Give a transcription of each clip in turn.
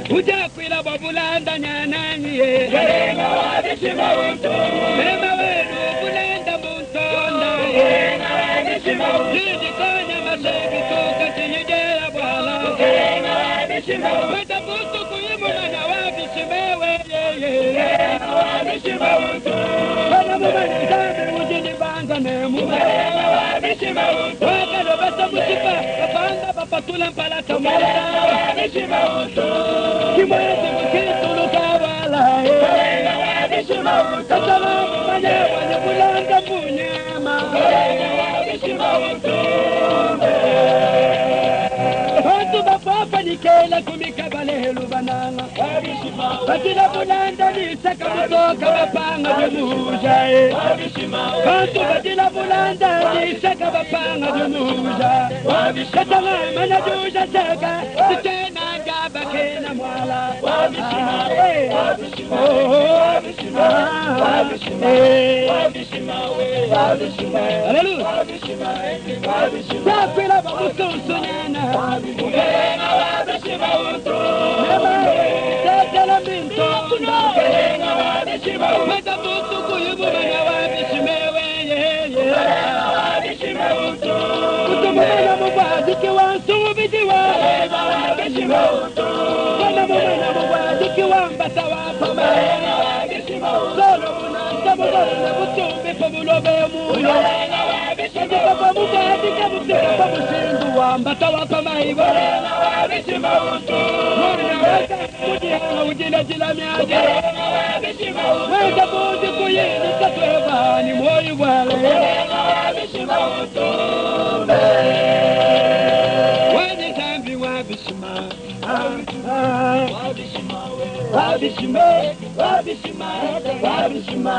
Ujakwila babulanda nyanani ye Garenga wabishima unto Mema wenu bulanda muntonda Garenga wabishima unto Jijikonya masebi tuka chinyijera bwala Garenga wabishima unto Weta bustu kuyimuna wabishimewe Garenga wabishima unto Wana mumani zambi ujinibanga nemu Garenga wabishima unto Wakano basa musipa Kapanga papatula mpalata mwata Wabishima unto Kimwezi mkitulu kawala Garenga wabishima unto Kasalamu manyewa nyebulanga munyama Garenga wabishima unto Hantu bapapa nikela kumikabale helu bananga Wabishima Batila bulanda nisaka mutoka bapanga jemuja Hantu batila bulanda nisaka bapanga jemuja Kasalamu manajuja seka Sitena gaba kena mwala Wabishima Wabishima Wabishima Wabishima Wabishima Wabishima Hallelujah Wabishima Wabishima Takwila babusunsu nyana Garenga wabishima unto Tatala minto Garenga wabishima unto Mata butu kuyubumana wabishimewe Garenga wabishima unto Kutumumana mubadiki wansubidiwa Garenga wabishima unto Kana mumana mubadiki wambata wapama Garenga wabishima unto Solo munanta mubana butumbi pamulobe muyo Garenga wabishima unto Kapa mubadika musika pamusindu wambata wapama hivo Garenga wabishima unto Mwana waka mujihanga ujila jila miaje Garenga wabishima unto Wenda buzi kuyini katweba ni moyi wale Garenga wabishima unto Wadi zambi wabishima Wabishima Wabishima Wabishima Wabishima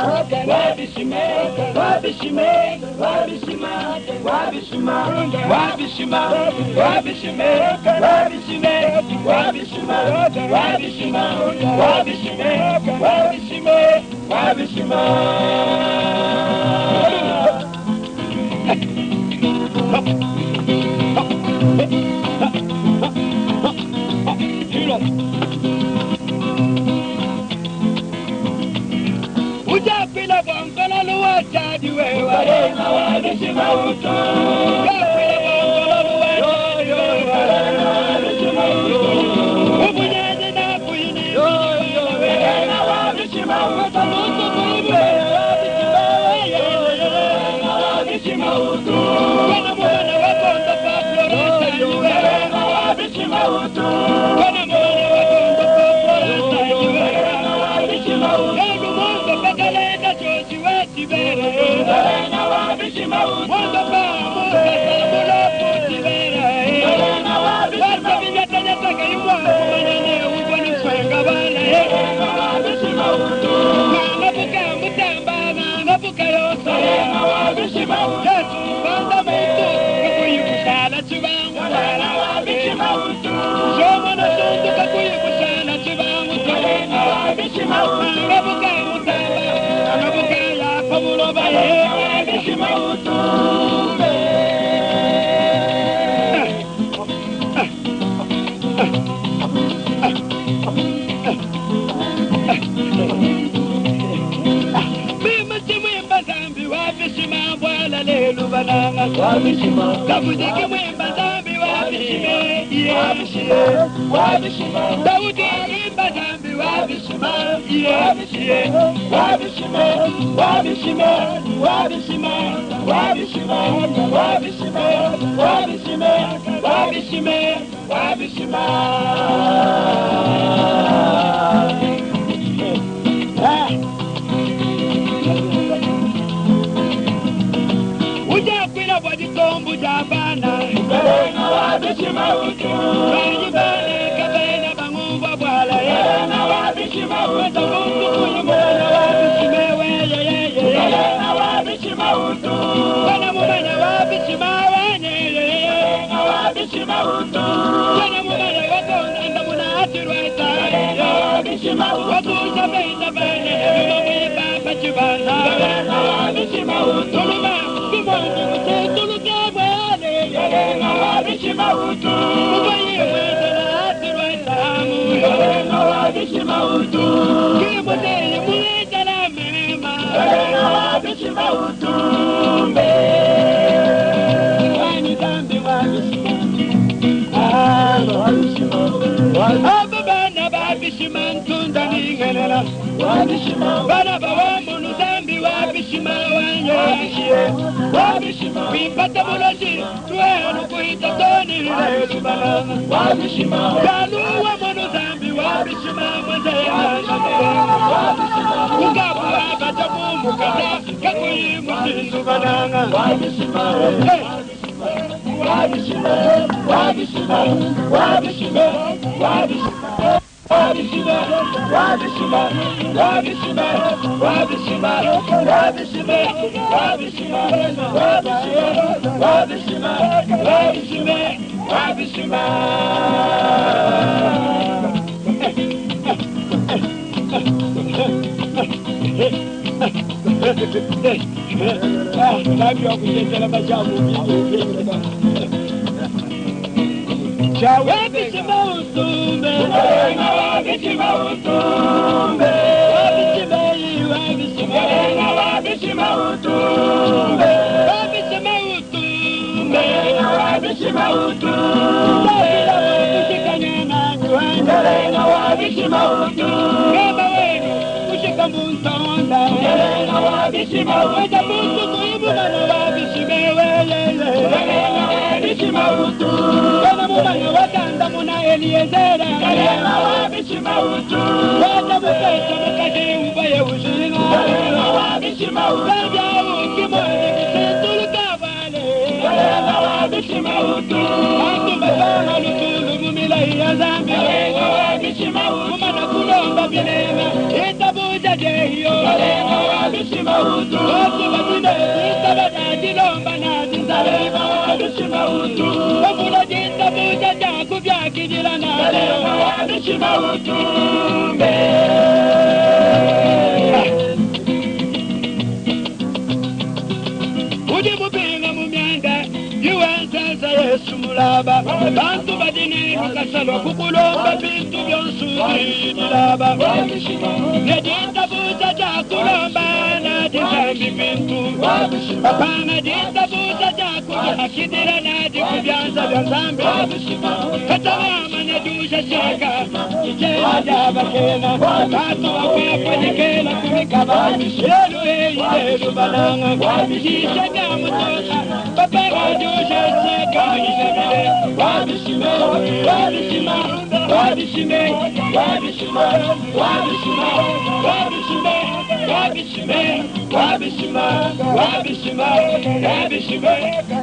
Wabishima Wabishima Wabishima Wabishima Wabishima Wabishima Wabishima Wabishima Wabishima Wabishima Wabishima Ujapila bongala luwa chadi wewa Garenga wabishima unto Ujapila bongala luwa chadi Garenga wabishima unto Ubunyaji na kuhini Garenga wabishima unto Mutu kuibu Garenga wabishima unto Kana mwana wakonda paplo Garenga wabishima unto Kana mwana wakonda paplo Garenga wabishima unto Bakalenda chochi watibera Garenga wabishima unto Mwanda pa mwanda sabula putibera Garenga wabishima unto Wasa vinyatanya taka yumwa Kumanyane uwa nuswenga bala Garenga wabishima unto Ngabuka mutamba Ngabuka yosa Garenga wabishima unto Yesu banda mutu Kakuyi kushala chubangu Garenga wabishima unto Shoma na sundu kakuyi kushala chubangu Garenga wabishima unto Ngabuka mutamba Ngabuka ya pamuloba Garenga wabishima unto Mima chimwemba zambi wabishima Bwala lelu bananga Wabishima Kabudiki mwemba zambi wabishime Wabishima Wabishima Dawudi imba zambi Ujakwila bwajikombu jabana Ukalenga wabishima utu Bajibane kabena bangumba bwala Ukalenga wabishima utu Weza mungu kuyumana wabishime weye Ukalenga wabishima utu Wana mumana wabishima wane Ukalenga wabishima utu Wana mumana wakonanda muna atirwaita Wabishima utu Wakusha benda bane Mumwe baba chibana Ukalenga wabishima utu Wabishima utu Ubaye mweza atirwaitamu Yalenga wabishima utu Kibodeye mweza na mema Yalenga wabishima utu Wani dambi wabishima Ababana babishima ntunda ningenela Wabishima Bana bawamunu dambi wabishima wanye Wabishima Wipata muloji Tuwenu kuhita toni Lelu balanga Wabishima Galuwa munu dambi Wabishima Mwazema Wabishima Ugabu wabata mumu kata Kakuyi mutindu balanga Wabishima Wabishima Wabishima Wabishima Wabishima Wabishima, Wabishima, Wabishima, Wabishima, Wabishima, Wabishima, Wabishima, Wabishima, Wabishima, Wabishima utumbe, wabishima utumbe, wabishima wabishima, wabishima utumbe, wabishima utumbe, wabishima utumbe, kushikanya na nyuanga, wabishima utumbe, kama wenu kushika mtonda, wabishima wajabutu kuibu na wabishima wewe, wabishima utumbe. Mumanya wakanda muna Eliezera Kalema wabishima utu Wata muketa mukaji ubaye ushina Kalema wabishima utu Kaja ukimoni kisitulu kabale Kalema wabishima utu Antu mbasana lutulu mumila iya zambi Kalema wabishima utu Mumana kulomba bilema Itabuja jehiyo Kalema wabishima utu Watu batine Istabata jilomba nazi Kalema wabishima utu Wafula jita buja jaku vyaki jilana Kalema wabishima utu Uji mupinga mumianda Yuwansasa Yesu mulaba Bantu badini mukasalo kukulomba Bintu byonsu jilaba Nejita buja jaku lomba Nadizambi bintu Apana jita buja jaku Akidira nadi kubyanza byanzambi Katawama nedusha shaka Ichela jaba kena Katu wakwepa nikela kumikaba Yelu hei yelu balanga Isha gamutosa Papa wajusha shaka Ishebile Wabishime Wabishime Wabishime Wabishime Wabishime Wabishime Wabishime Wabishime Wabishime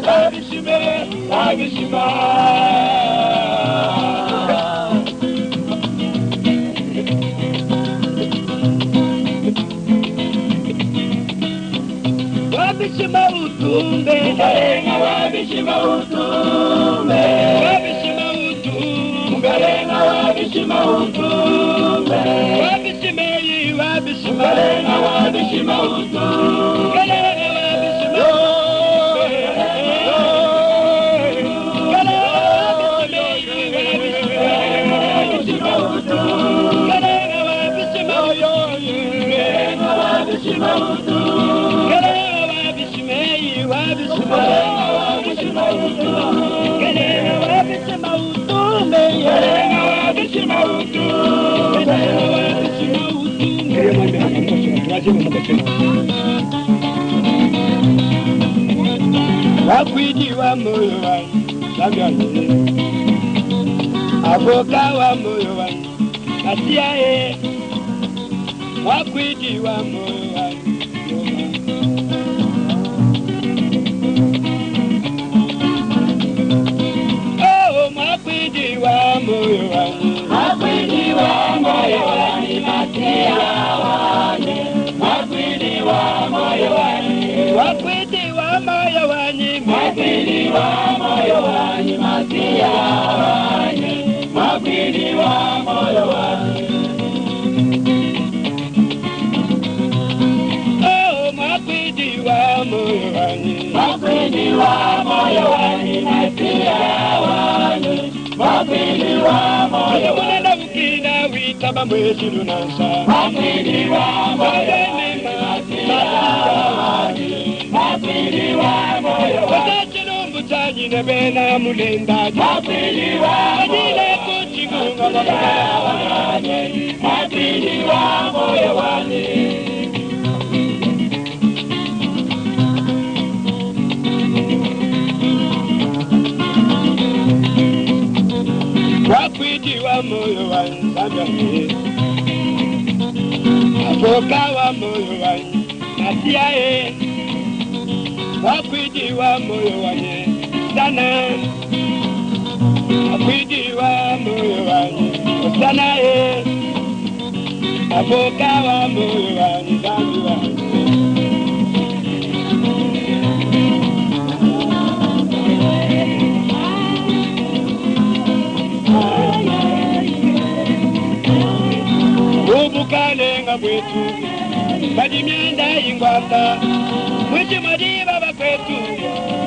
Wabishime Wabishime Wabishima utumbe Ngalenga wabishima utumbe Wabishima utumbe Ngalenga wabishima utumbe Wabishime yi wabishima Ngalenga wabishima utumbe Ngalenga wabishima Wabishima majibu mkasema wakwidi wa moyo wangu samyanye avoka wa moyo wangu asiae wakwidi wa moyo wangu oh wakwidi wa moyo wangu wakwidi wa moyo wangu matia wanye wakwidi wa moyo wangu wakwidi wa moyo wangu wakwidi wa moyo wangu matia wanye wakwidi wa moyo wangu oh wakwidi wa moyo wangu wakwidi wa moyo wangu matia wanye wakwidi wa moyo wangu ukina witaba mwezi lunansa wakwidi wa moyo wangu wakwidi wa moyo wangu watachino nebena mulenda wakwidi wa moyo kuchigunga wakwidi wa moyo wangu wakwidi wa moyo wangu samyanye avoka wa moyo wangu nasiae wakwidi wa moyo wangu sana wakwidi wa moyo wangu sana avoka wa moyo wangu zambi wangu ubukanenga bwetu badimyanda ingwanda mwichi madiba bakwetu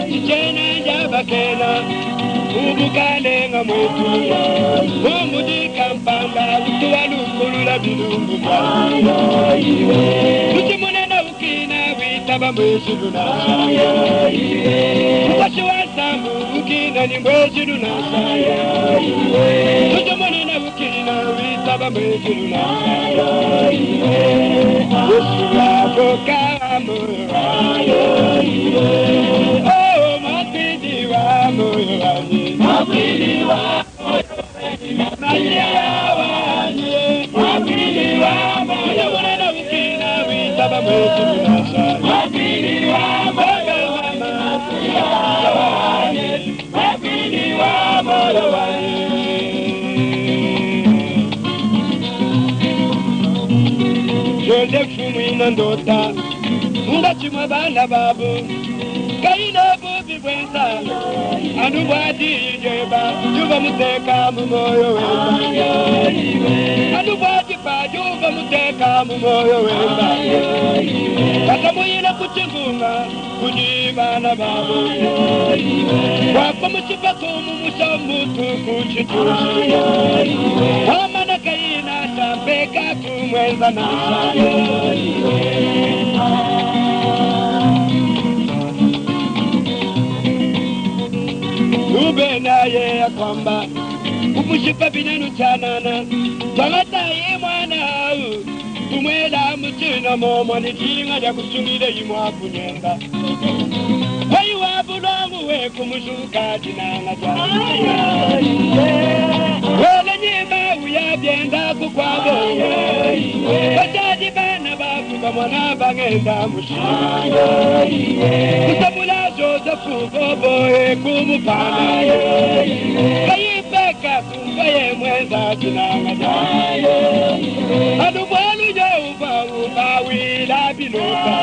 ichena njabakena ubukanenga mwetu umudika mpanga utuwalukulula bilungu mwichi munena ukina witaba mwezi lunasa mwashi wasambu ukina ni mwezi lunasa mwichi munena ukina witaba mwezi lunasa avoka wa moyo oh makwidi wa moyo wangu makwidi wa moyo wangu makwidi wa moyo wangu ukina witaba mwezi lunasa makwidi wa moyo wangu makwidi wa moyo wangu Josefu mwina ndota ngachimwa bana babo kaina bubi bwenza anubwati jeba juba muteka mu moyo wemba anubwati pa juba muteka mu moyo wemba katamuyina kuchivunga kujibana babo wako muchipa kumu musamutu kuchitushi wamana kaina tampeka kumwenza nasa naye ya kwamba umushipa binenu chanana twagataye mwana au tumwela muchina momo nikinga ya kusungile imwa kunyenda wayi wabulongu we kumushuka jinanga wele nyima uyabyenda kukwabo bajaji bana bafuka mwana bangenda mushina kusabula Josefu boboe kumupana kayipeka kumbaye mwenza jinanga adubwalu jauva ubawila biluka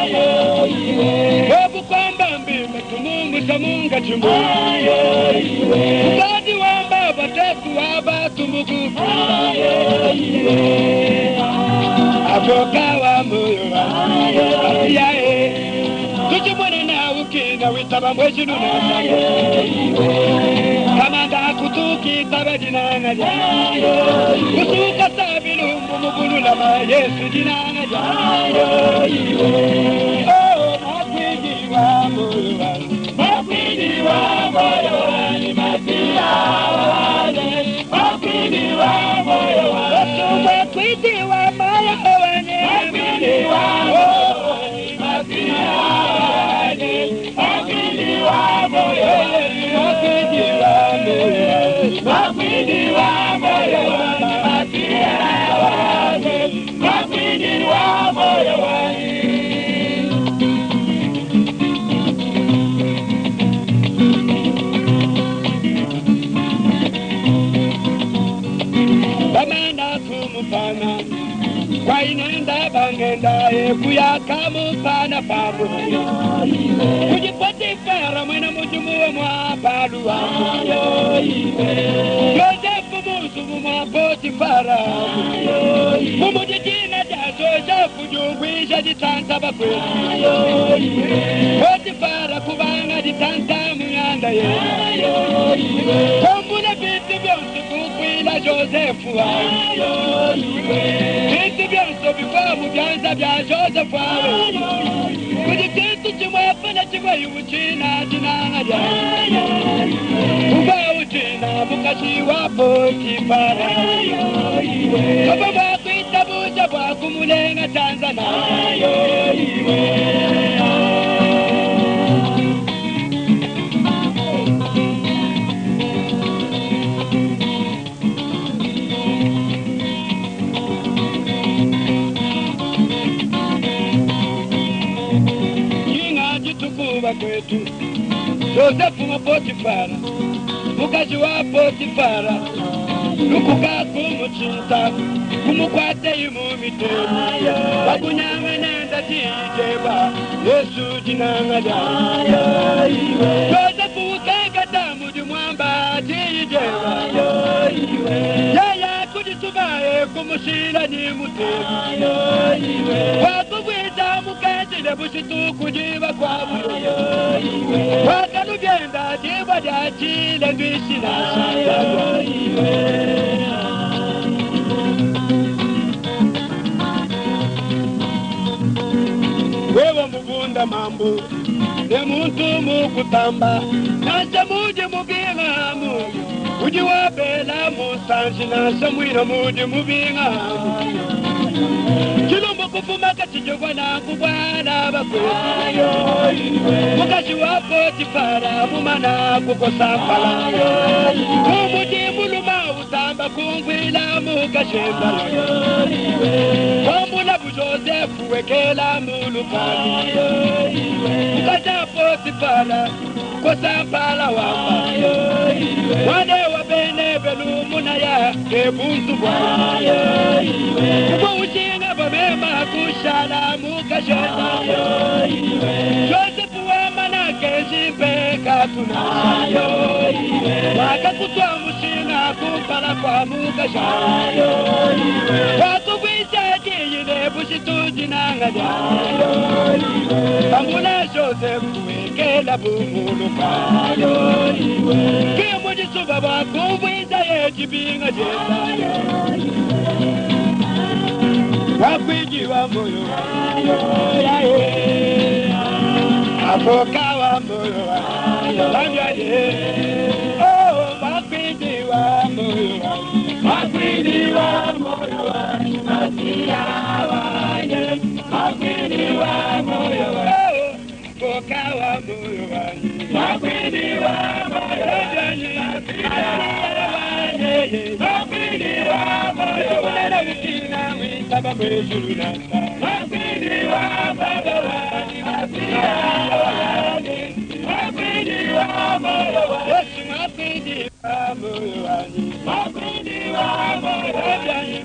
webu kwamba mbime tumungu samunga chumbu ukadi wamba bateku waba tumukufu avoka wa moyo asiae tujimwene na ukina witaba mwezi lunasa kamanda kutuki taba jinanga kutuka sabilumbu mugulula ma Yesu jinanga oh makwidi wa moyo makwidi wa moyo matia wane makwidi wa moyo makwidi wa moyo makwidi wa kwa inenda bangenda kuyakamu pana pabu kujipotifara mwena mujumu wa mwabalu wako Yosefu musubu mwa Potifara mumujijina jaso jafu jungwisha jitanta bakwe Potifara kubanga jitanta muyanda ye kombuna bitu byonsu kukwila Josefu bitu byonsu bifamu byanza bya Josefu kujikitu chimwefana chimwe yuchina jinanga uba uchina mukashi wa Potifara Baba bakwita buja bwakumulenga Tanzania kwetu Josefu wa Potifara mukazi wa Potifara nukuka kumuchinta kumukwate imumitero bakunyanga nenda tijeba Yesu jinanga Josefu kekata muji mwamba tijeba yaya kujisubaye kumushila ni mutero wakubwita muketile bushitu kujiba kwa buyo wakanu byenda jiba jachile ndwishila wewe mugunda mambo ne muntu mukutamba nase muje mubingamu uji wabela musanji nase mwino muje mubingamu Chilumbu kufuma kachijogwa na kubwana bakwe mukashi wa Potifara mumana kukosambala kumuji muluma utamba kungwila mukashemba Kombula bu Josefu wekela mulukani mukasha Potifara kosambala wamba wane wabene belu munaya ebuntu bwa kubo uchinga babema kushala mukashenda Josefu wa manake zimpe katuna wakakutwa mushinga kupala kwa mukashenda wakubwita jiyine bushitu nanga Ambula Josefu wekela bumuluka Kimuji subaba kubwita yechibinga jesa Wakwiji wa moyo Afoka wa moyo Oh, wakwiji wa moyo Wakwiji wa moyo Masia wanye Wakwiji wa moyo Afoka wa moyo Wakwiji wa moyo Wakwiji wa moyo Unena wikina witaba mwejuru nanda Wakwiji wa moyo Masia wanye Wakwiji wa moyo Yesu wakwiji wa moyo Wakwiji wa moyo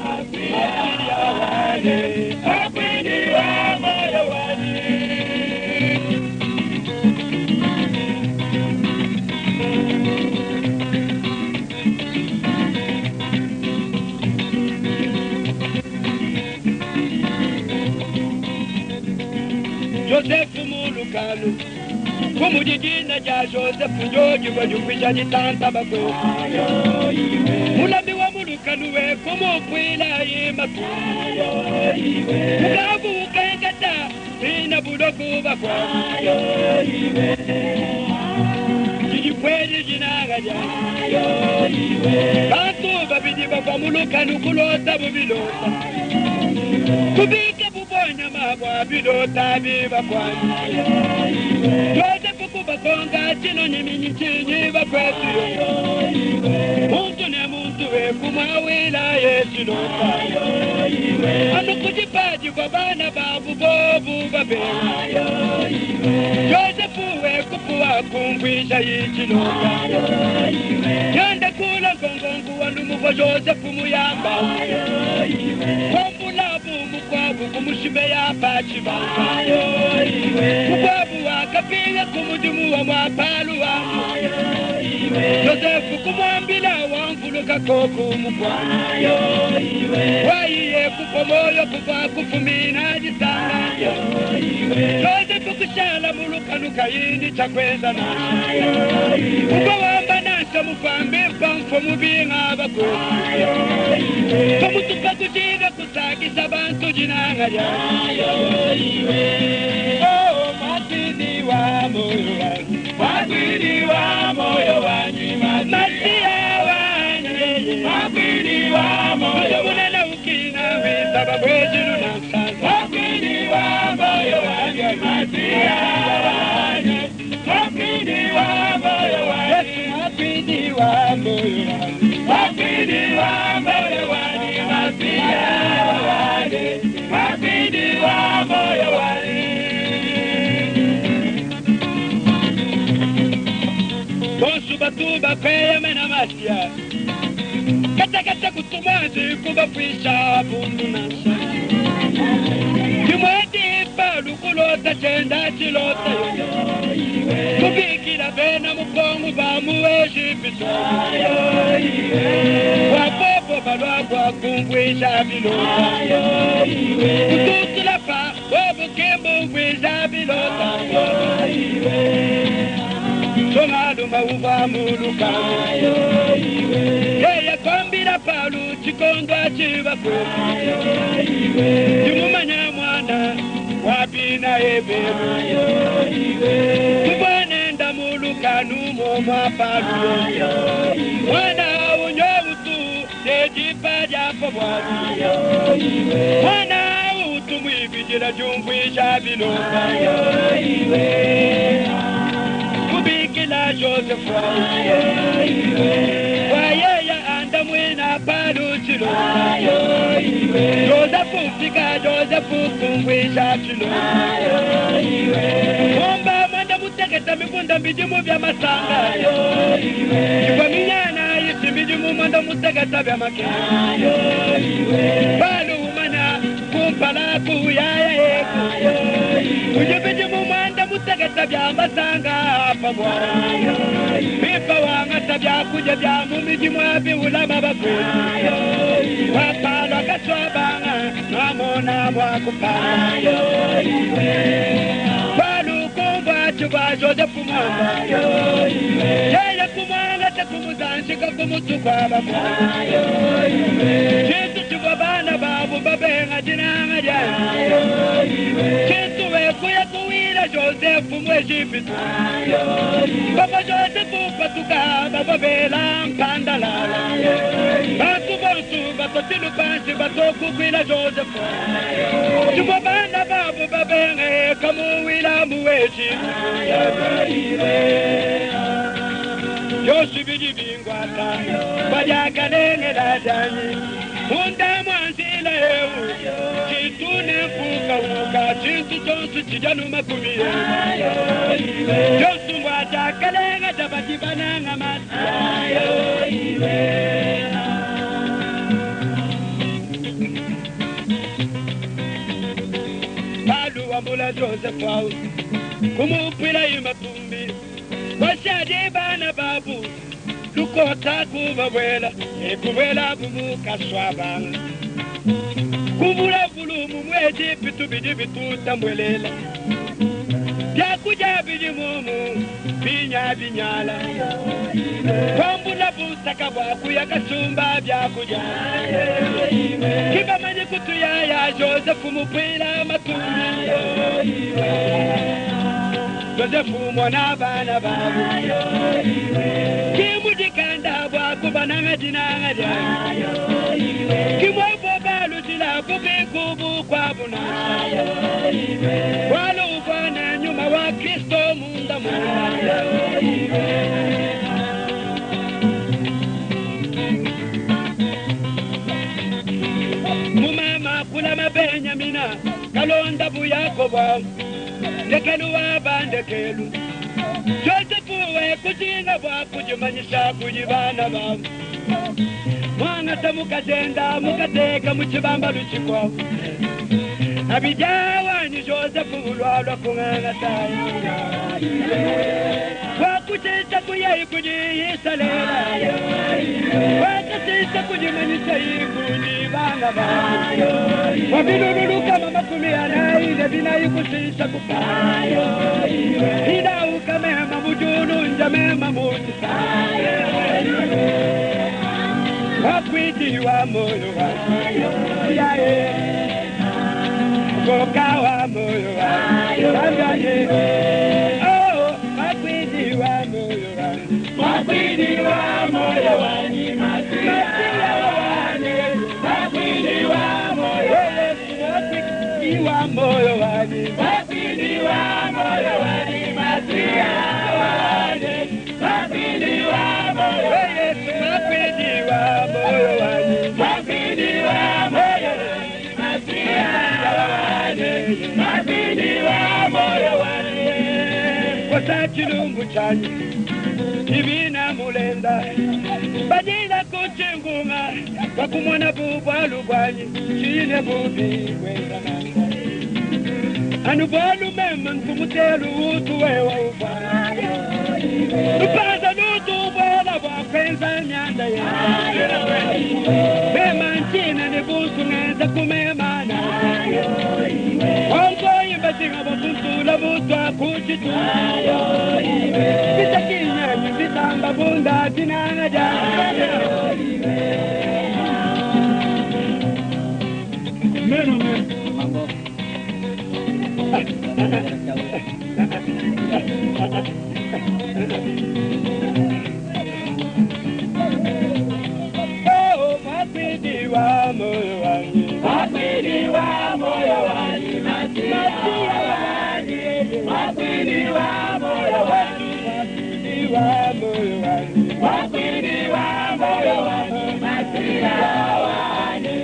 Masia wanye Wakwiji wa moyo Josefu mulukalo kumujijina ja Josefu njoji kwa jukwisha jitanta bakwe Mulambi wa mulukalo we kumukwila imaku Mugavu ukengata ina budoku bakwe Jijikweli jinaga ja Bantu babidi bakwa mulukalo kulota bubilota Kubika bubonya mabwa bilota biba kwani Josefu kubakonga chino nyimini chinyi bakwetu Muntu ne muntu we kumawila yesilota Anu kujipaji kwa bana babu bobu babela Josefu we kupuwa kumbwisha yichilota Yanda kula ngongongu walumu kuva Joseph muyamba Kombulabu mukwabu kumushime ya pachiba Mukwabu wakapiga kumudimu wa mwapalu wa Joseph kumwambila wamfuluka koku mukwabu Waiye kupomoyo kufa kufumina jisana Joseph kushala mulukanuka yindi chakweza na Mukawamba nasa mufambi mfamfo mubinga bakwe Kamutupa kujiga kusakisa bantu jinanga ya Oh, matini wa moyo wangu Matini wa moyo wangu Matia wangu Matini wa moyo wangu Munena ukina wita babwejiru na msasa Matini wa moyo wangu Matia wangu Matini wa moyo wangu Yesu matini wa moyo wangu Matini wa moyo wangu Matia wangu Matini wa moyo wangu Bonsu batuba kweye mena masia Kata kutumazi kubafisha bundu nasa Kimweti palu kulota chenda chilota Kubikila bena mukongu bamuweshi pito Wapopo balwa kwa kumbwisha bilota Kututula pa wabu kimbu mbwisha bilota Songalu mauva muluka Yeye kombila palu chikondwa chiva kwe Jumumanya mwana wabina ebelu Kubwanenda muluka numo mwapalu Mwana unyo utu nejipa japo mwazi Mwana utu mwibijila jumfwisha biloka Kubikila Joseph Wayeya anda mwina palu chilo Joseph fika Joseph kumbwisha chilo Momba mwanda muteketa mifunda mijimu vya masanga Kwa minyana yisi mijimu mwanda muteketa vya makina Palu umana kumpala kuyaya yeku Ujibijimu mwanda muteketa vya masanga hapa mwana Mifa wanga tabia kuja vya mumijimu api ulama bakwe Wapalwa kaswabanga Namona mwakupana Palu kumba chuba Joseph mwamba Yeye kumwanga tekumuzanshika kumutukwa bakwa Chintu chuba bana babu babenga jinanga jana Chintu wekuya kuwila Joseph mwejipito Baba Joseph patuka baba bela mpandalala Batu bonsu batotilu pansi batoku kwila Joseph Chuba bana babu babenge kamuwila mweji Yosu biji bingwata Bajaka nenge la jani Munda mwansila ewu Chitune mfuka uka Chintu tonsu chijanu makumie Yosu mwajaka lenga jabajibana nga mati Palu wambula Joseph au Kumupila imatumbi Washadi bana babu Lukota kubabwela Ekubwela bumuka swabanga Kubula bulumu mweji pitu bidi bitu tambwelela Byakuja bidi mumu Binya binyala Kwambula busaka bwaku ya kasumba byakuja Kiba manyi kutu ya Joseph mupila matumbi Joseph mwana bana babu Kimudikanda bwaku bananga jinanga jana Kimwebo balu jila bubi kubu kwa bunasa Walu ufana nyuma wa Kristo munda munda Mumama kula mabenyamina Kalonda buyakoba Ndekelu wabandekelu Joseph we kujinga bwaku jumanyisha kujibana babu mwana tamukagenda mukateka mukibamba luchikwa abijawa ni Joseph ulwalwa kunganga tayo wakuchita kuyayi kujisalela wakasita kujimanyisa ikundi banga bayo wabiluluka mama kumiana ile binayi kusisa kupayo ida ukamema mujulu njamema mutisayo wakwiti wa moyo wayo yae Boka wa moyo wayo yae wakwiti wa moyo wani matia wani wakwiti wa moyo wani wakwiti wa moyo wani matia wani wakwiti wa moyo wakwiti wa moyo wani wakwiti wa moyo matia wani wa moyo wani kwa chilumbu chanyi ibina mulenda badila kuchingunga wakumona bubwalu bwanyi chine bubi wenda nanga anubwalu mema nkumutelu utu wewa ufayo nupaza nutu bwela bwakwenza nyanda ya mema nchina nebusu neza kumemana ongo imbatinga bakuntula butwa kuchitu Vita kinyani, vitamba bunda, tinanga jana Meno mambo Oh, wakwiti wa moyo wani wakwiti wa moyo wani matia wani wakwiti wa moyo wani wa moyo wani wakwiti wa moyo wani matia wani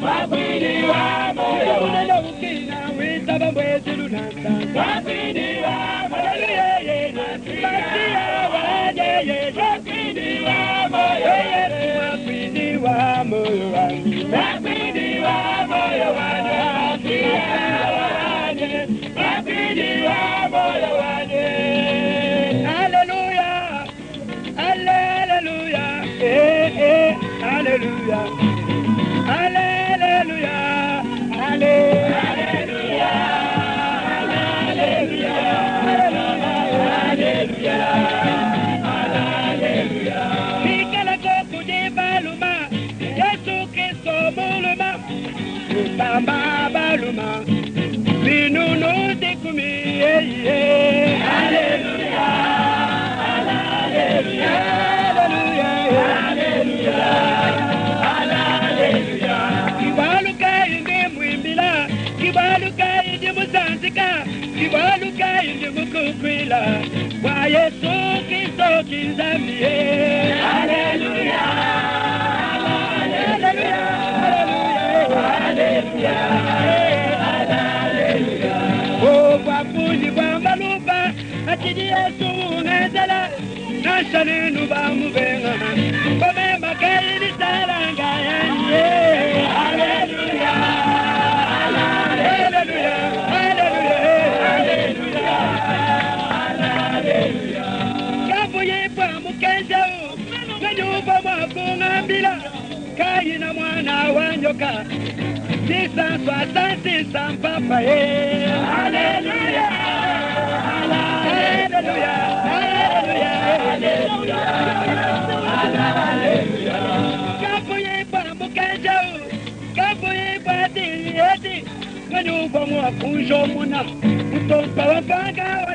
wakwiti wa moyo wani ukina wita bambwezi lunanta wakwiti wa moyo wani matia wani wakwiti wa moyo wani wakwiti wa moyo wani wakwiti wa moyo wani matia wani wakwiti wa moyo wani Hallelujah, hallelujah, hallelujah, hallelujah, hallelujah, hallelujah. Sikala koku di baluma, Yesu Kristo muluma, utamba baluma, binunu dikumi, hallelujah, hallelujah, hallelujah. Kibaluka indi mwimbila, kibaluka indi musanzika, kibaluka indi mukukwila, kwa Yesu Kristo kizamie. Hallelujah, hallelujah, hallelujah, hallelujah. Oh, kwa kundi kwa malupa, atidi Yesu ngezela, nashane nuba mubenga, kome makairi saranga yanje. Hallelujah, hallelujah, hallelujah, hallelujah. Kabuye pa mukenja, kanyuba mwakungambila, kaina mwana wanyoka, sisa swasa sisa mpapa ye. Hallelujah, hallelujah, hallelujah, hallelujah. Kabuye pa mukenja, kabuye pa diyeti, kanyuba mwakunjo muna, utompa wapanga.